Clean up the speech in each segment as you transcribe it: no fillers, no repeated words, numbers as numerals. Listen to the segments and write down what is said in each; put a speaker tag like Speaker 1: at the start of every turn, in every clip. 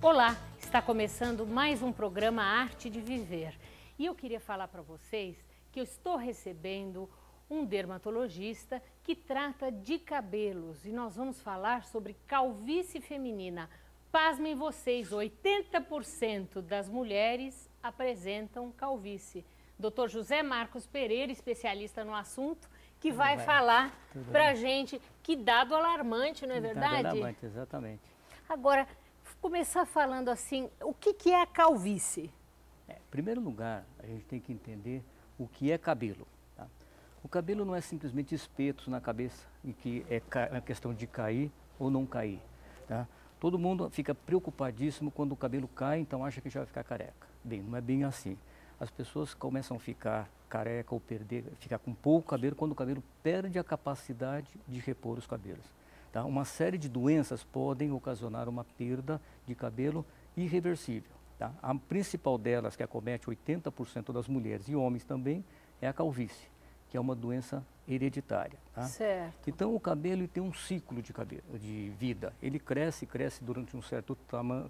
Speaker 1: Olá, está começando mais um programa Arte de Viver. E eu queria falar para vocês que eu estou recebendo um dermatologista que trata de cabelos. E nós vamos falar sobre calvície feminina. Pasmem vocês, 80% das mulheres apresentam calvície. Dr. José Marcos Pereira, especialista no assunto, que vai falar para a gente. Que dado alarmante, não é verdade?
Speaker 2: Dado alarmante, exatamente.
Speaker 1: Agora, começar falando assim, o que é a calvície?
Speaker 2: Em primeiro lugar, a gente tem que entender o que é cabelo. Tá? O cabelo não é simplesmente espetos na cabeça, em que é a questão de cair ou não cair. Tá? Todo mundo fica preocupadíssimo quando o cabelo cai, então acha que já vai ficar careca. Bem, não é bem assim. As pessoas começam a ficar careca ou ficar com pouco cabelo quando o cabelo perde a capacidade de repor os cabelos. Tá? Uma série de doenças podem ocasionar uma perda de cabelo irreversível. Tá? A principal delas, que acomete 80% das mulheres e homens também, é a calvície, que é uma doença hereditária. Tá?
Speaker 1: Certo.
Speaker 2: Então o cabelo tem um ciclo de vida. Ele cresce durante um certo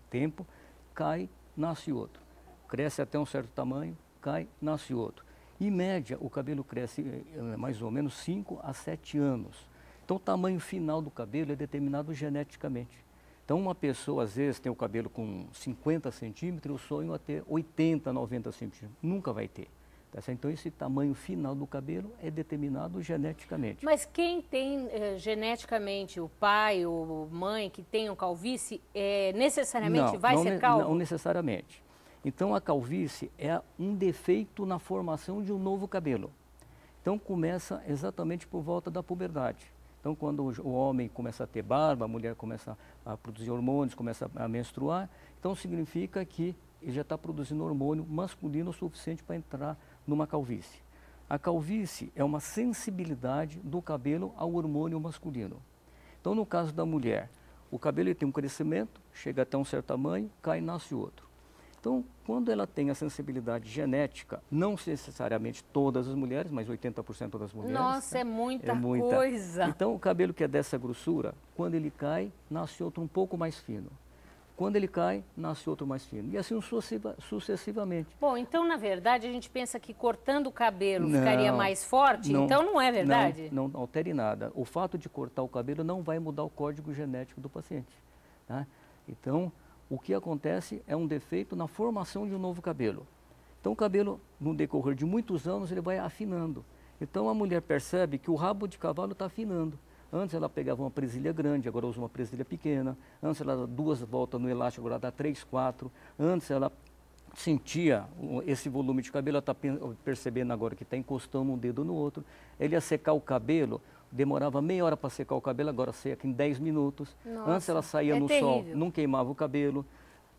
Speaker 2: tempo, cai, nasce outro. Cresce até um certo tamanho, cai, nasce outro. Em média, o cabelo cresce mais ou menos 5 a 7 anos. Então o tamanho final do cabelo é determinado geneticamente. Então uma pessoa às vezes tem o cabelo com 50 centímetros, eu sonho a ter 80, 90 centímetros. Nunca vai ter. Tá? Então esse tamanho final do cabelo é determinado geneticamente.
Speaker 1: Mas quem tem geneticamente, o pai ou mãe que tenham calvície, necessariamente vai ser calvo?
Speaker 2: Não necessariamente. Então a calvície é um defeito na formação de um novo cabelo. Então começa exatamente por volta da puberdade. Então quando o homem começa a ter barba, a mulher começa a produzir hormônios, começa a menstruar, então significa que ele já está produzindo hormônio masculino o suficiente para entrar numa calvície. A calvície é uma sensibilidade do cabelo ao hormônio masculino. Então no caso da mulher, o cabelo tem um crescimento, chega até um certo tamanho, cai e nasce outro. Então, quando ela tem a sensibilidade genética, não necessariamente todas as mulheres, mas 80% das mulheres.
Speaker 1: Nossa,
Speaker 2: né?
Speaker 1: é muita coisa.
Speaker 2: Então, o cabelo que é dessa grossura, quando ele cai, nasce outro um pouco mais fino. Quando ele cai, nasce outro mais fino. E assim sucessivamente.
Speaker 1: Bom, então, na verdade, a gente pensa que cortando o cabelo ficaria mais forte, então não é verdade?
Speaker 2: Não altere nada. O fato de cortar o cabelo não vai mudar o código genético do paciente. Tá? Então, o que acontece é um defeito na formação de um novo cabelo. Então o cabelo, no decorrer de muitos anos, ele vai afinando. Então a mulher percebe que o rabo de cavalo está afinando. Antes ela pegava uma presilha grande, agora usa uma presilha pequena. Antes ela dava 2 voltas no elástico, agora dá 3, 4. Antes ela sentia esse volume de cabelo, ela está percebendo agora que está encostando um dedo no outro. Ele ia secar o cabelo, demorava meia hora para secar o cabelo, agora seca em 10 minutos.
Speaker 1: Nossa,
Speaker 2: antes ela saía no sol, não queimava o cabelo,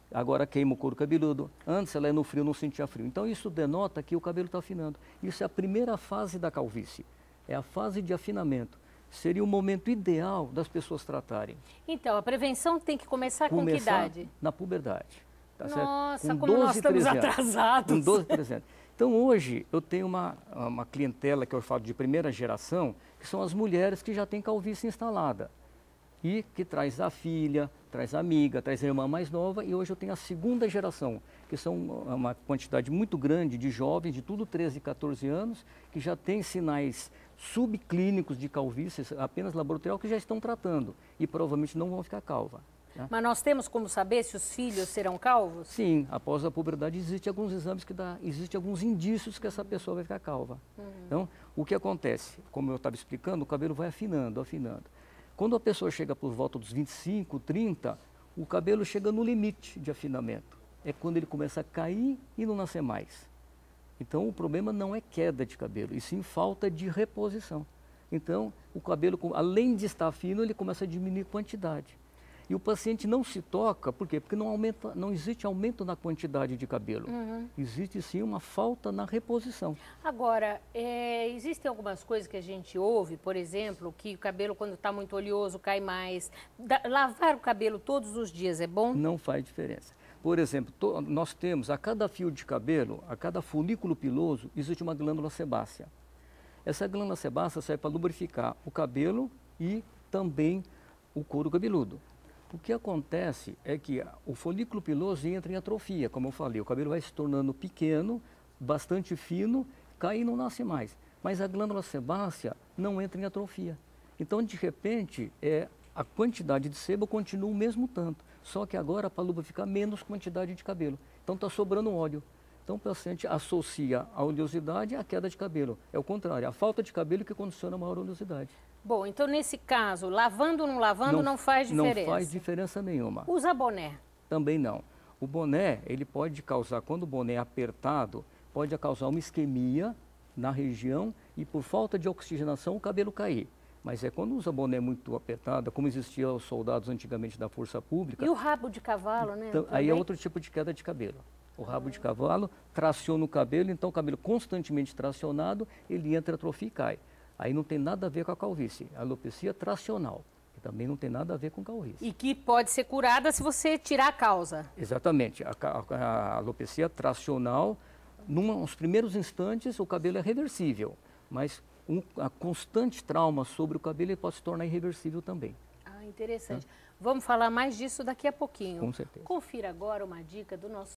Speaker 2: agora queima o couro cabeludo. Antes ela ia no frio, não sentia frio. Então isso denota que o cabelo está afinando. Isso é a primeira fase da calvície, é a fase de afinamento. Seria o momento ideal das pessoas tratarem.
Speaker 1: Então, a prevenção tem que começar com que idade?
Speaker 2: Na puberdade. Tá
Speaker 1: Nossa,
Speaker 2: certo?
Speaker 1: como nós estamos atrasados.
Speaker 2: Com 12, 13 anos. Então hoje eu tenho uma clientela que eu falo de primeira geração, que são as mulheres que já têm calvície instalada. E que traz a filha, traz a amiga, traz a irmã mais nova, e hoje eu tenho a segunda geração, que são uma quantidade muito grande de jovens, de tudo 13 e 14 anos, que já têm sinais subclínicos de calvície, apenas laboratorial, que já estão tratando, e provavelmente não vão ficar calva.
Speaker 1: Mas nós temos como saber se os filhos serão calvos?
Speaker 2: Sim, após a puberdade existem alguns exames que existem alguns indícios que essa pessoa vai ficar calva. Então, o que acontece? Como eu estava explicando, o cabelo vai afinando, afinando. Quando a pessoa chega por volta dos 25, 30, o cabelo chega no limite de afinamento. É quando ele começa a cair e não nascer mais. Então, o problema não é queda de cabelo, e sim falta de reposição. Então, o cabelo, além de estar fino, ele começa a diminuir quantidade. E o paciente não se toca, por quê? Porque não existe aumento na quantidade de cabelo. Existe sim uma falta na reposição.
Speaker 1: Agora, existem algumas coisas que a gente ouve, por exemplo, que o cabelo quando está muito oleoso cai mais. Lavar o cabelo todos os dias é bom?
Speaker 2: Não faz diferença. Por exemplo, nós temos a cada fio de cabelo, a cada folículo piloso, existe uma glândula sebácea. Essa glândula sebácea serve para lubrificar o cabelo e também o couro cabeludo. O que acontece é que o folículo piloso entra em atrofia, como eu falei, o cabelo vai se tornando pequeno, bastante fino, cai e não nasce mais. Mas a glândula sebácea não entra em atrofia. Então, de repente, a quantidade de sebo continua o mesmo tanto, só que agora para lubrificar menos quantidade de cabelo. Então está sobrando óleo. Então o paciente associa a oleosidade à queda de cabelo. É o contrário, a falta de cabelo que condiciona a maior oleosidade.
Speaker 1: Bom, então nesse caso, lavando ou não lavando não faz diferença?
Speaker 2: Não faz diferença nenhuma.
Speaker 1: Usa boné?
Speaker 2: Também não. O boné, ele pode causar, quando o boné é apertado, pode causar uma isquemia na região e por falta de oxigenação o cabelo cair. Mas quando usa boné muito apertado, como existia os soldados antigamente da Força Pública...
Speaker 1: E o rabo de cavalo, né?
Speaker 2: Então, aí é outro tipo de queda de cabelo. O rabo de cavalo traciona o cabelo, então o cabelo constantemente tracionado, ele entra em atrofia e cai. Aí não tem nada a ver com a calvície, a alopecia tracional, que também não tem nada a ver com calvície.
Speaker 1: E que pode ser curada se você tirar a causa.
Speaker 2: Exatamente, a alopecia tracional, nos primeiros instantes o cabelo é reversível, mas a constante trauma sobre o cabelo ele pode se tornar irreversível também.
Speaker 1: Ah, interessante. Vamos falar mais disso daqui a pouquinho.
Speaker 2: Com certeza.
Speaker 1: Confira agora uma dica do nosso